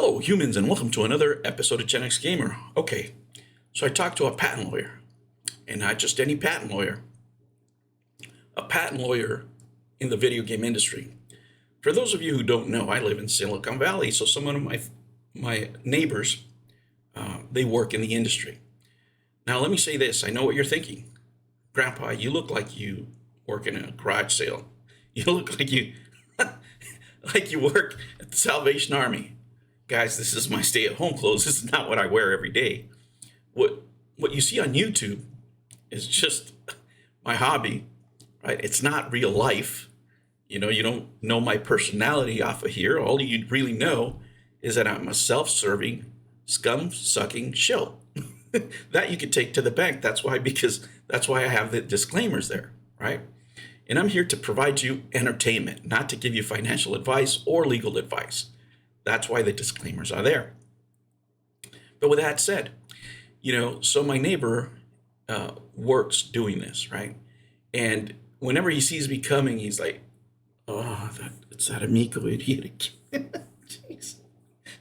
Hello, humans, and welcome to another episode of Genx Gamer. Okay, so I talked to a patent lawyer, and not just any patent lawyer, a patent lawyer in the video game industry. For those of you who don't know, I live in Silicon Valley, so some of my neighbors, they work in the industry. Now, let me say this. I know what you're thinking. Grandpa, you look like you work in a garage sale. You look like you like you work at the Salvation Army. Guys, this is my stay-at-home clothes. This is not what I wear every day. What you see on YouTube is just my hobby, right? It's not real life. You know, you don't know my personality off of here. All you really know is that I'm a self-serving, scum-sucking shill. That you could take to the bank. That's why I have the disclaimers there, right? And I'm here to provide you entertainment, not to give you financial advice or legal advice. That's why the disclaimers are there. But with that said, so my neighbor works doing this, right? And whenever he sees me coming, he's like, "Oh, it's that amigo idiot again." Jeez.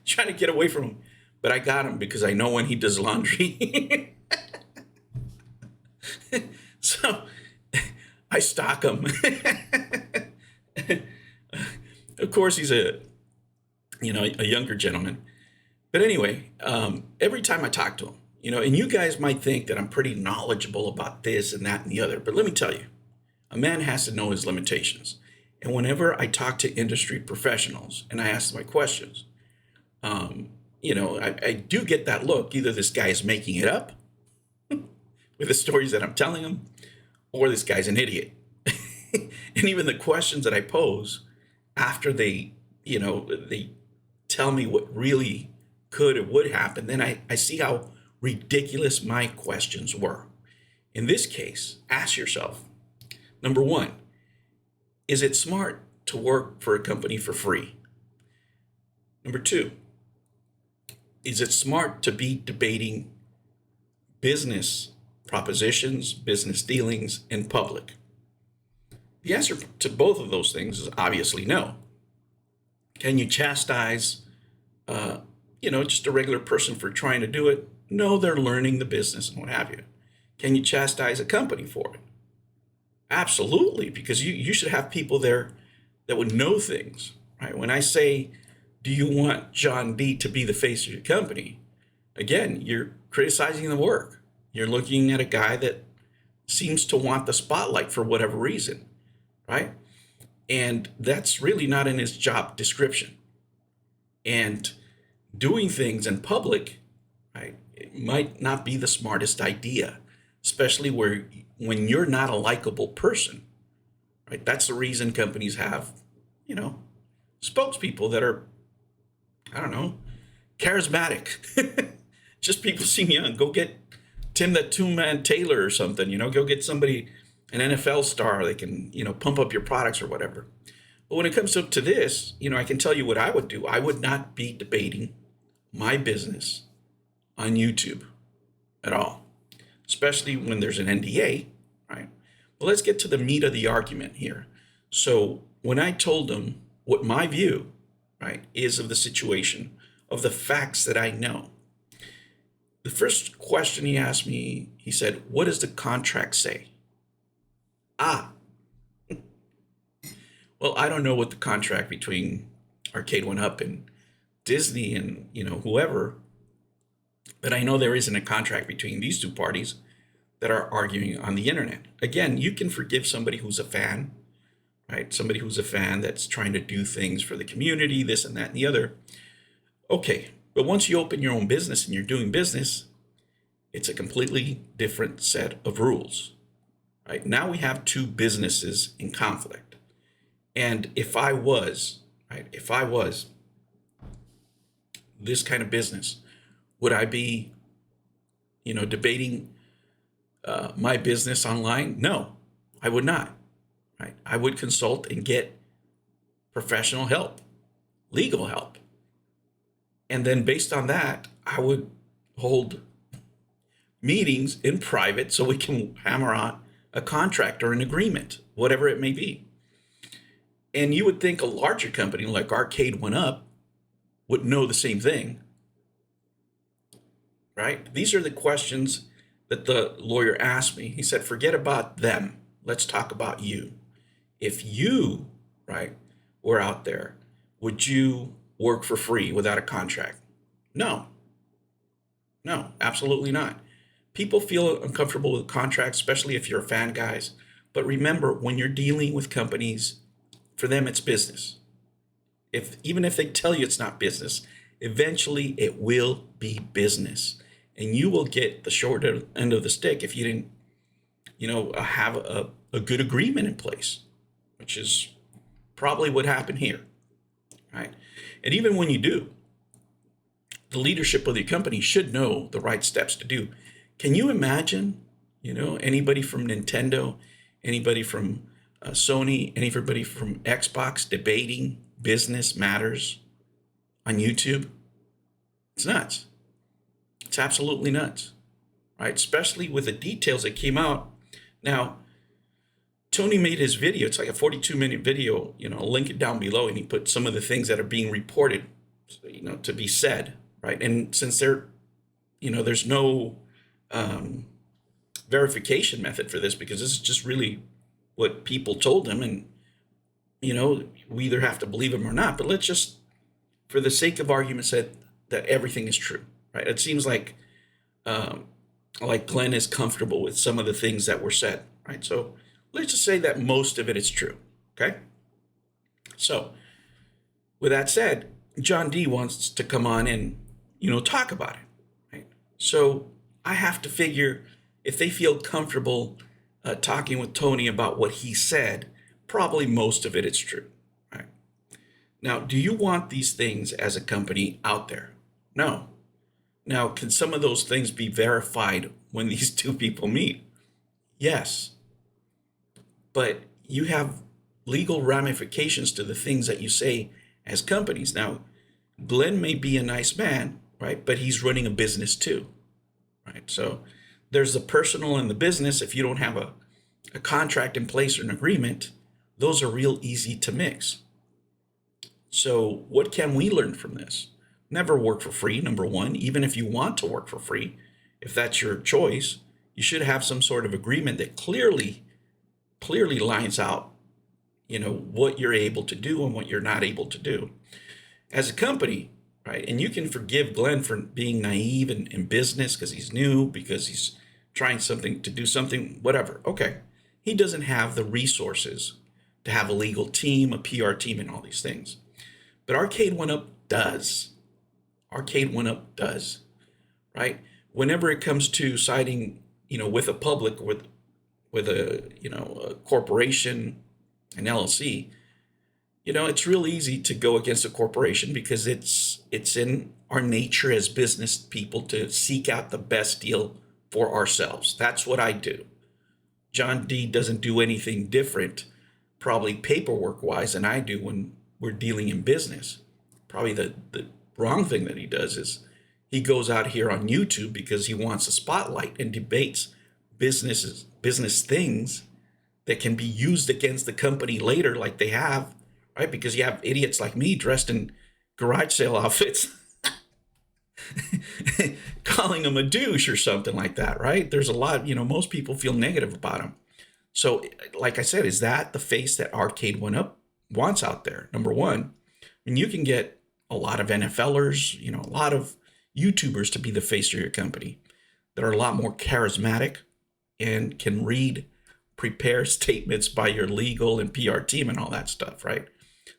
Trying to get away from him. But I got him because I know when he does laundry. So I stalk him. Of course, he's a younger gentleman. But anyway, every time I talk to him, and you guys might think that I'm pretty knowledgeable about this and that and the other, but let me tell you, a man has to know his limitations. And whenever I talk to industry professionals and I ask my questions, I do get that look. Either this guy is making it up with the stories that I'm telling him, or this guy's an idiot. And even the questions that I pose after they tell me what really could or would happen, then I see how ridiculous my questions were. In this case, ask yourself, number one, is it smart to work for a company for free? Number two, is it smart to be debating business propositions, business dealings in public? The answer to both of those things is obviously no. Can you chastise, just a regular person for trying to do it? No, they're learning the business and what have you. Can you chastise a company for it? Absolutely, because you should have people there that would know things, right? When I say, do you want John D to be the face of your company? Again, you're criticizing the work. You're looking at a guy that seems to want the spotlight for whatever reason, right? And that's really not in his job description. And doing things in public, right, it might not be the smartest idea, especially when you're not a likable person, right? That's the reason companies have, spokespeople that are, charismatic. Just people seem young. Go get Tim the Two-Man Taylor or something, go get somebody, an NFL star that can, pump up your products or whatever. But when it comes to this, I can tell you what I would do. I would not be debating my business on YouTube at all, especially when there's an NDA, right? Well, let's get to the meat of the argument here. So when I told him what my view, right, is of the situation, of the facts that I know, the first question he asked me, he said, "What does the contract say?" Well, I don't know what the contract between Arcade 1-Up and Disney and, whoever, but I know there isn't a contract between these two parties that are arguing on the internet. Again, you can forgive somebody who's a fan, right? Somebody who's a fan that's trying to do things for the community, this and that and the other. Okay, but once you open your own business and you're doing business, it's a completely different set of rules, right? Now we have two businesses in conflict. And if I was this kind of business, would I be, debating my business online? No, I would not, right? I would consult and get professional help, legal help. And then based on that, I would hold meetings in private so we can hammer out a contract or an agreement, whatever it may be. And you would think a larger company like Arcade 1-Up would know the same thing, right? These are the questions that the lawyer asked me. He said, forget about them. Let's talk about you. If you, right, were out there, would you work for free without a contract? No, no, absolutely not. People feel uncomfortable with contracts, especially if you're a fan, guys. But remember, when you're dealing with companies, for them, it's business. Even if they tell you it's not business, eventually it will be business, and you will get the short end of the stick if you didn't, have a good agreement in place, which is probably what happened here, right? And even when you do, the leadership of the company should know the right steps to do. Can you imagine, anybody from Nintendo, anybody from Sony, anybody from Xbox debating business matters on YouTube? It's nuts. It's absolutely nuts, right? Especially with the details that came out. Now, Tony made his video. It's like a 42-minute video. I'll link it down below, and he put some of the things that are being reported, to be said, right? And since there's no verification method for this, because this is just really what people told him, and we either have to believe him or not. But let's just, for the sake of argument, say that everything is true, right? It seems like Glenn is comfortable with some of the things that were said, right? So let's just say that most of it is true, okay? So with that said, John D wants to come on and talk about it, right? So I have to figure if they feel comfortable talking with Tony about what he said, probably most of it is true, right? Now, do you want these things as a company out there? No. Now, can some of those things be verified when these two people meet? Yes. But you have legal ramifications to the things that you say as companies. Now, Glenn may be a nice man, right? But he's running a business too, right? So there's the personal and the business. If you don't have a contract in place or an agreement, those are real easy to mix. So what can we learn from this? Never work for free, number one. Even if you want to work for free, if that's your choice, you should have some sort of agreement that clearly lines out, what you're able to do and what you're not able to do. As a company, right? And you can forgive Glenn for being naive in business because he's new, because he's trying to do something, whatever. Okay. He doesn't have the resources to have a legal team, a PR team, and all these things. But Arcade 1Up does. Arcade 1Up does, right? Whenever it comes to siding, with a public, with a corporation, an LLC, it's real easy to go against a corporation because it's in our nature as business people to seek out the best deal for ourselves. That's what I do. John D doesn't do anything different, probably paperwork wise, than I do when we're dealing in business. Probably the wrong thing that he does is he goes out here on YouTube because he wants a spotlight and debates business things that can be used against the company later, like they have, right? Because you have idiots like me dressed in garage sale outfits calling him a douche or something like that, right? There's a lot, most people feel negative about him. So like I said, is that the face that Arcade 1Up wants out there? Number one, and you can get a lot of NFLers, a lot of YouTubers to be the face of your company that are a lot more charismatic and can prepare statements by your legal and PR team and all that stuff, right?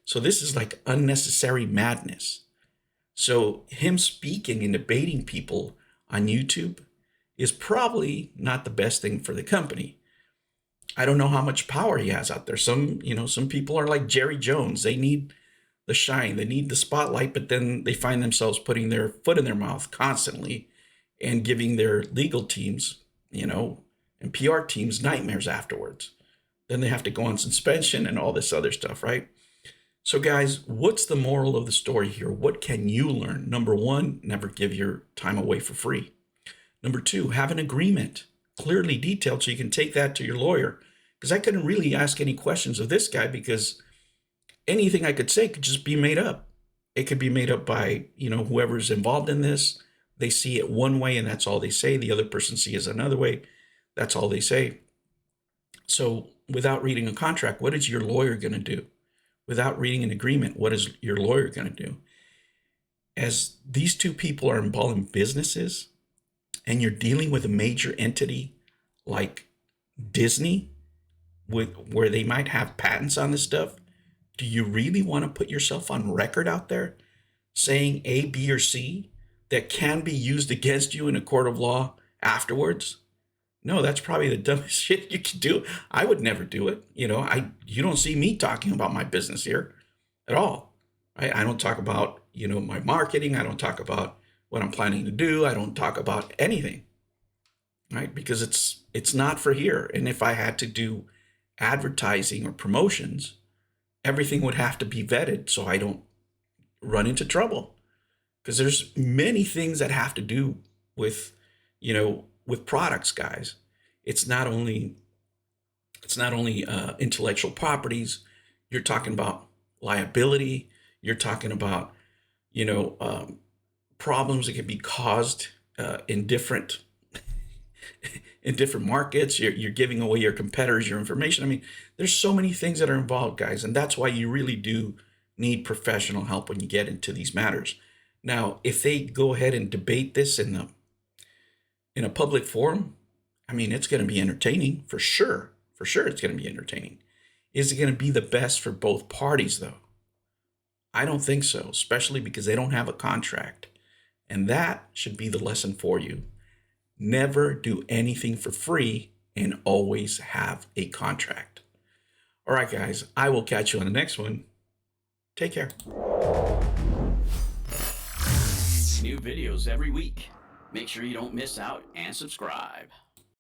So this is like unnecessary madness. So him speaking and debating people on YouTube is probably not the best thing for the company. I don't know how much power he has out there. Some people are like Jerry Jones. They need the shine, they need the spotlight, but then they find themselves putting their foot in their mouth constantly and giving their legal teams, and PR teams nightmares afterwards. Then they have to go on suspension and all this other stuff, right? So guys, what's the moral of the story here? What can you learn? Number one, never give your time away for free. Number two, have an agreement, clearly detailed, so you can take that to your lawyer. Because I couldn't really ask any questions of this guy because anything I could say could just be made up. It could be made up by, whoever's involved in this. They see it one way and that's all they say. The other person sees it another way. That's all they say. So without reading a contract, what is your lawyer going to do? Without reading an agreement, what is your lawyer going to do? As these two people are involved in businesses and you're dealing with a major entity like Disney, where they might have patents on this stuff, do you really want to put yourself on record out there saying A, B, or C that can be used against you in a court of law afterwards? No, that's probably the dumbest shit you can do. I would never do it. You don't see me talking about my business here at all. I don't talk about, my marketing. I don't talk about what I'm planning to do. I don't talk about anything, right? Because it's not for here. And if I had to do advertising or promotions, everything would have to be vetted so I don't run into trouble. Because there's many things that have to do with, with products, guys. It's not only intellectual properties. You're talking about liability. You're talking about problems that can be caused in different in different markets. You're giving away your competitors your information. I mean, there's so many things that are involved, guys, and that's why you really do need professional help when you get into these matters. Now, if they go ahead and debate this in a public forum, I mean, it's going to be entertaining for sure. For sure, it's going to be entertaining. Is it going to be the best for both parties, though? I don't think so, especially because they don't have a contract. And that should be the lesson for you. Never do anything for free and always have a contract. All right, guys, I will catch you on the next one. Take care. New videos every week. Make sure you don't miss out and subscribe.